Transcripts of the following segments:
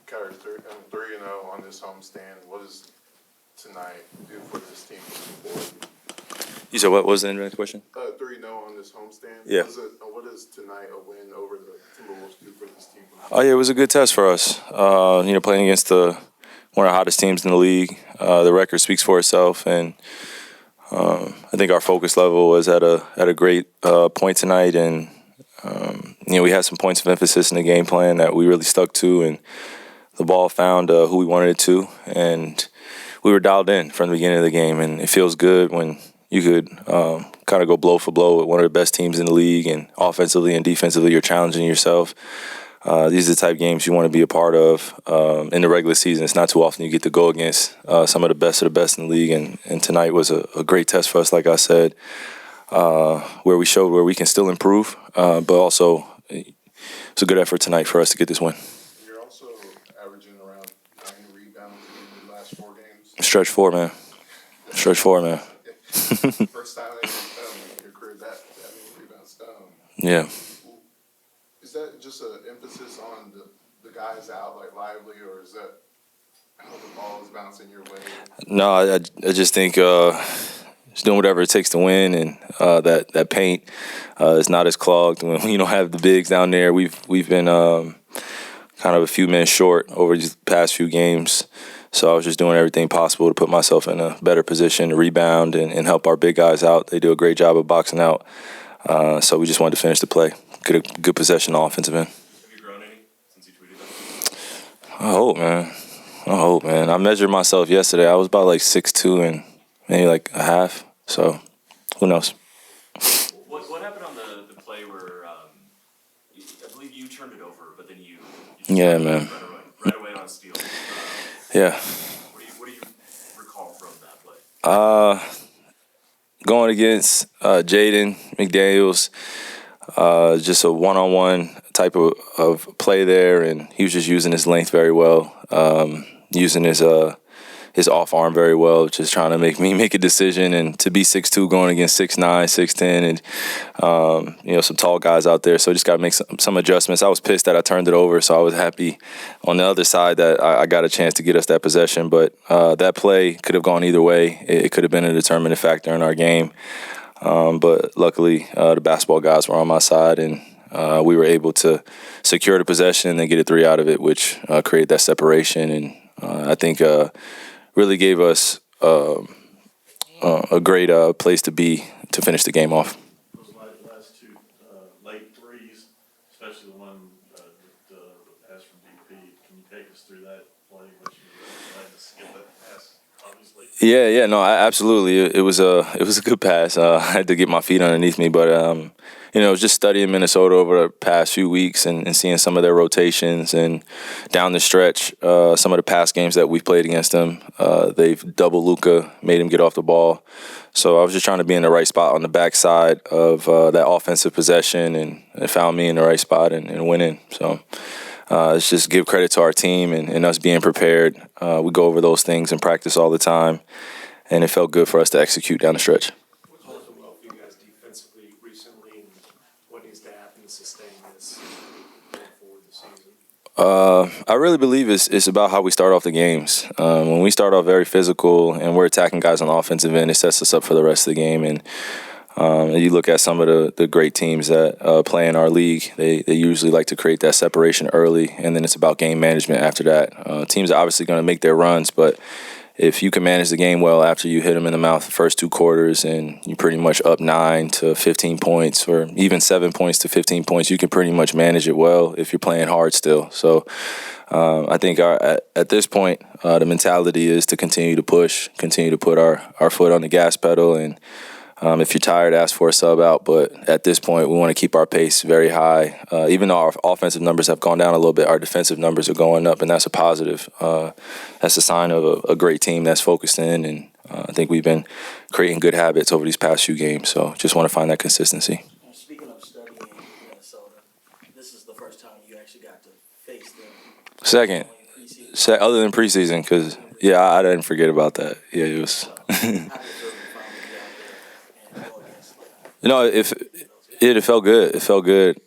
Kyrie, 3-0 on this homestand. What does tonight do for this team moving forward? You said what was the end of the question? 3-0 on this homestand. Yeah. What does tonight a win over the Timberwolves do for this team? Oh yeah, it was a good test for us. Playing against one of the hottest teams in the league. The record speaks for itself, and I think our focus level was at a great point tonight, and we had some points of emphasis in the game plan that we really stuck to, and the ball found who we wanted it to, and we were dialed in from the beginning of the game, and it feels good when you could kind of go blow for blow with one of the best teams in the league, and offensively and defensively you're challenging yourself. These are the type of games you want to be a part of in the regular season. It's not too often you get to go against some of the best in the league, and tonight was a great test for us, like I said, where we showed where we can still improve, but also it's a good effort tonight for us to get this win. You're also averaging around 9 rebounds in the last 4 games. Stretch 4, man. First time in your career that many rebounds. Yeah. Is that just an emphasis on the guys out, like Lively, or is that how the ball is bouncing your way? No, I just think just doing whatever it takes to win, and that paint is not as clogged when you don't have the bigs down there. We've been kind of a few men short over these past few games. So I was just doing everything possible to put myself in a better position to rebound and help our big guys out. They do a great job of boxing out. So we just wanted to finish the play. Get a good possession on offensive end. Have you grown any since you tweeted that? I hope, man. I measured myself yesterday. I was about like 6'2" and maybe like a half. So who knows? What happened on the play where I believe you turned it over, but then you Yeah, man. Right away on steal. Yeah. What do you recall from that play? Going against Jaden McDaniels, just a one-on-one type of play there, and he was just using his length very well, using his off arm very well, just trying to make me make a decision. And to be 6'2", going against 6'9", 6'10", and some tall guys out there, so just got to make some adjustments. I was pissed that I turned it over, so I was happy on the other side that I got a chance to get us that possession. But that play could have gone either way. It could have been a determining factor in our game. But luckily, the basketball guys were on my side, and we were able to secure the possession and then get a 3 out of it, which created that separation. And I think really gave us a great place to be to finish the game off. Those last 2 late threes, especially the one the pass from DP. Can you take us through that play? What you had to skip that pass, obviously. Yeah, no, absolutely. It was a good pass. I had to get my feet underneath me, but just studying Minnesota over the past few weeks and seeing some of their rotations and down the stretch, some of the past games that we've played against them, they've doubled Luka, made him get off the ball. So I was just trying to be in the right spot on the backside of that offensive possession, and it found me in the right spot and went in. So let's just give credit to our team and us being prepared. We go over those things in practice all the time, and it felt good for us to execute down the stretch. What's working well for you guys defensively recently, and what needs to happen to sustain this going forward this season? I really believe it's about how we start off the games. When we start off very physical and we're attacking guys on the offensive end, it sets us up for the rest of the game. And you look at some of the great teams that play in our league, they usually like to create that separation early, and then it's about game management after that. Teams are obviously going to make their runs, but if you can manage the game well after you hit them in the mouth the first 2 quarters and you're pretty much up 9 to 15 points or even 7 points to 15 points, you can pretty much manage it well if you're playing hard still. So I think at this point, the mentality is to continue to push, continue to put our foot on the gas pedal, and if you're tired, ask for a sub out. But at this point, we want to keep our pace very high. Even though our offensive numbers have gone down a little bit, our defensive numbers are going up, and that's a positive. That's a sign of a great team that's focused in, and I think we've been creating good habits over these past few games. So just want to find that consistency. Speaking of studying Minnesota, this is the first time you actually got to face them. Second, other than preseason, because, I didn't forget about that. Yeah, it was. It felt good. It felt good.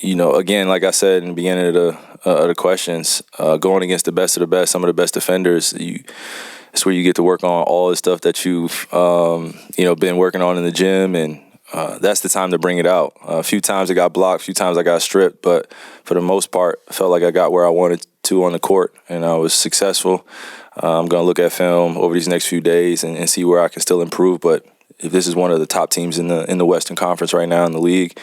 again, like I said in the beginning of the questions, going against the best of the best, some of the best defenders, it's where you get to work on all the stuff that you've been working on in the gym, and that's the time to bring it out. A few times I got blocked, a few times I got stripped, but for the most part, I felt like I got where I wanted to on the court, and I was successful. I'm going to look at film over these next few days and see where I can still improve. But if this is one of the top teams in the Western Conference right now in the league,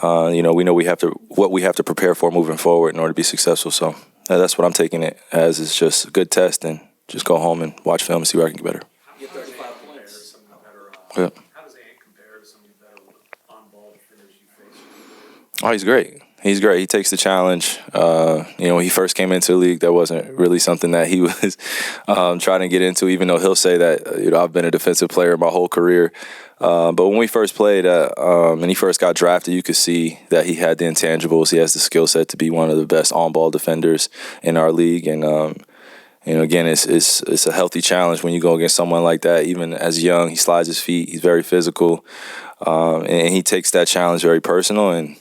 we know what we have to prepare for moving forward in order to be successful. So that's what I'm taking it as. It's just a good test, and just go home and watch film and see where I can get better. Get 35 Compare to points. some of the better, Yeah. how does Ant compare to some of the better on-ball defenders you face? Oh, he's great. He's great. He takes the challenge. When he first came into the league, that wasn't really something that he was trying to get into, even though he'll say that, I've been a defensive player my whole career. But when we first played and he first got drafted, you could see that he had the intangibles. He has the skill set to be one of the best on-ball defenders in our league. And, again, it's a healthy challenge when you go against someone like that. Even as young, he slides his feet. He's very physical. And he takes that challenge very personal. And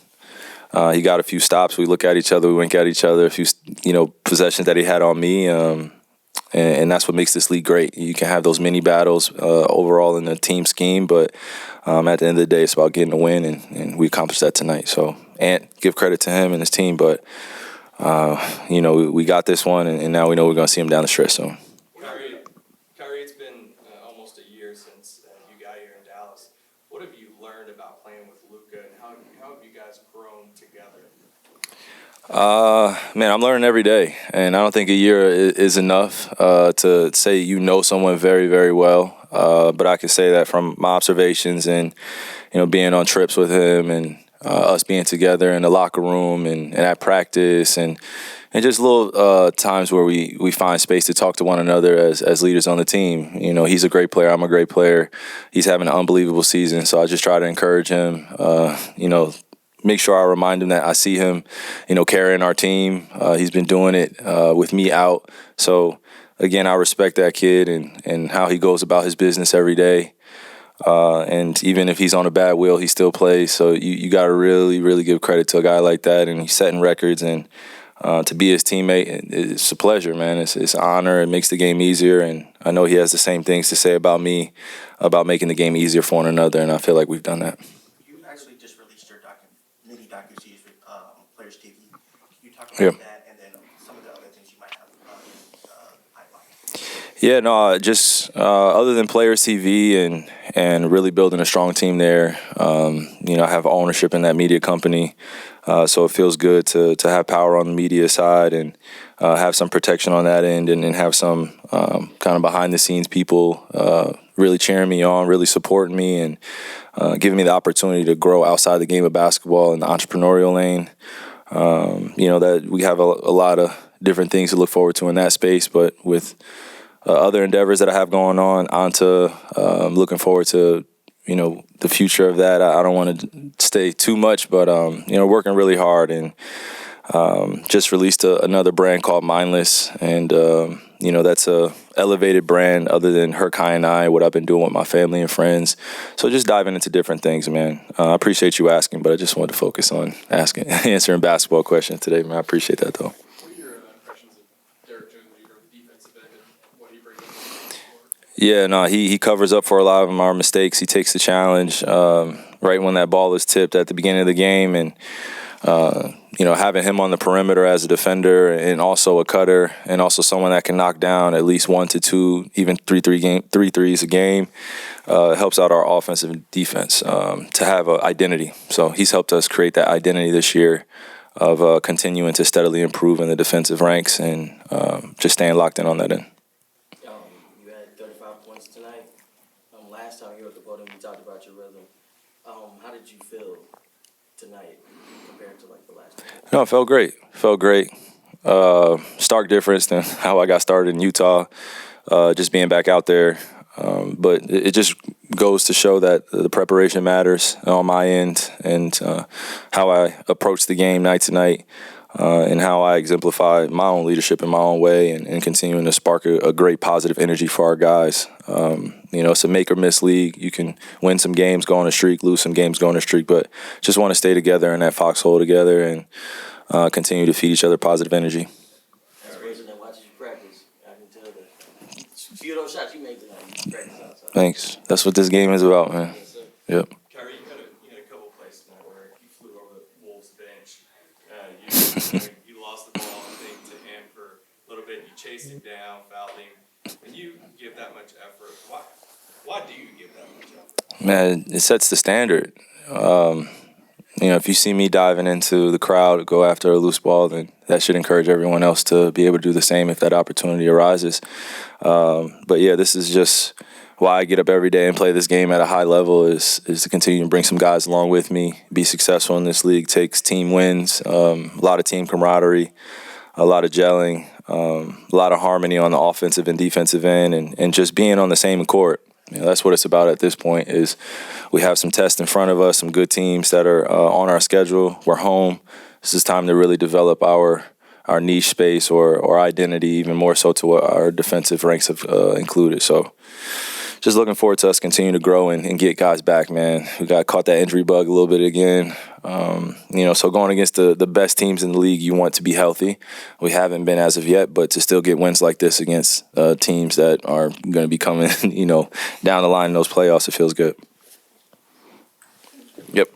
he got a few stops. We look at each other. We wink at each other. A few, possessions that he had on me. And that's what makes this league great. You can have those mini battles overall in the team scheme, but at the end of the day, it's about getting a win, and we accomplished that tonight. So, Ant, give credit to him and his team, but, we got this one, and now we know we're going to see him down the stretch soon. Kyrie, it's been almost a year since you got here in Dallas. What have you learned about playing with Luka, and how have you guys grown together? Man, I'm learning every day, and I don't think a year is enough to say someone very, very well. But I can say that from my observations and, being on trips with him and us being together in the locker room and at practice and just little times where we find space to talk to one another as leaders on the team. He's a great player. I'm a great player. He's having an unbelievable season, so I just try to encourage him, make sure I remind him that I see him, carrying our team. He's been doing it with me out. So, again, I respect that kid and how he goes about his business every day. And even if he's on a bad wheel, he still plays. So you got to really, really give credit to a guy like that. And he's setting records. And to be his teammate, it's a pleasure, man. It's an honor. It makes the game easier. And I know he has the same things to say about me, about making the game easier for one another. And I feel like we've done that. You actually just released your mini docu-series with Players TV. Can you talk about Yeah. that and then some of the other things you might have pipeline? Yeah, no, just other than Players TV and really building a strong team there, I have ownership in that media company, so it feels good to have power on the media side and have some protection on that end and have some kind of behind-the-scenes people really cheering me on, really supporting me and giving me the opportunity to grow outside the game of basketball in the entrepreneurial lane. That we have a lot of different things to look forward to in that space, but with other endeavors that I have going on, looking forward to, the future of that. I don't want to stay too much, but, working really hard and just released another brand called Mindless. And, that's a elevated brand other than Her Kai and I, what I've been doing with my family and friends. So just diving into different things, man. I appreciate you asking, but I just wanted to focus on answering basketball questions today, man. I appreciate that, though. What are your impressions of Derek Jones Jr. on the defensive end and what he brings to the floor? Yeah, no, he covers up for a lot of our mistakes. He takes the challenge right when that ball is tipped at the beginning of the game, and having him on the perimeter as a defender and also a cutter and also someone that can knock down at least 1 to 2, even 3 threes a game helps out our offensive and defense to have an identity. So he's helped us create that identity this year of continuing to steadily improve in the defensive ranks and just staying locked in on that end. You had 35 points tonight. Last time you were at the podium, you talked about your rhythm. How did you feel tonight compared to the last time? No, it felt great. Stark difference than how I got started in Utah, just being back out there. But it just goes to show that the preparation matters on my end and how I approach the game night to night. and how I exemplify my own leadership in my own way and continuing to spark a great positive energy for our guys. It's a make or miss league. You can win some games, go on a streak, lose some games, go on a streak, but just want to stay together in that foxhole together and continue to feed each other positive energy. As a person that watches you practice, I can tell that a few of those shots you made tonight, you practice outside. Thanks. That's what this game is about, man. Yes, sir. Yep. Kyrie, you had a couple of plays tonight where you flew over the Wolves bench. You lost the ball, I think, to him for a little bit. You chased him down, fouled him, and you give that much effort. Why do you give that much effort? Man, it sets the standard. If you see me diving into the crowd, go after a loose ball, then that should encourage everyone else to be able to do the same if that opportunity arises. But yeah, this is just why I get up every day and play this game at a high level is to continue to bring some guys along with me, be successful in this league. Takes team wins, a lot of team camaraderie, a lot of gelling, a lot of harmony on the offensive and defensive end, and just being on the same court. That's what it's about at this point. Is we have some tests in front of us, some good teams that are on our schedule. We're home. This is time to really develop our niche space or identity, even more so to what our defensive ranks have included. So just looking forward to us continuing to grow and get guys back, man. We got caught that injury bug a little bit again. So going against the best teams in the league, you want to be healthy. We haven't been as of yet, but to still get wins like this against teams that are going to be coming, down the line in those playoffs, it feels good. Yep.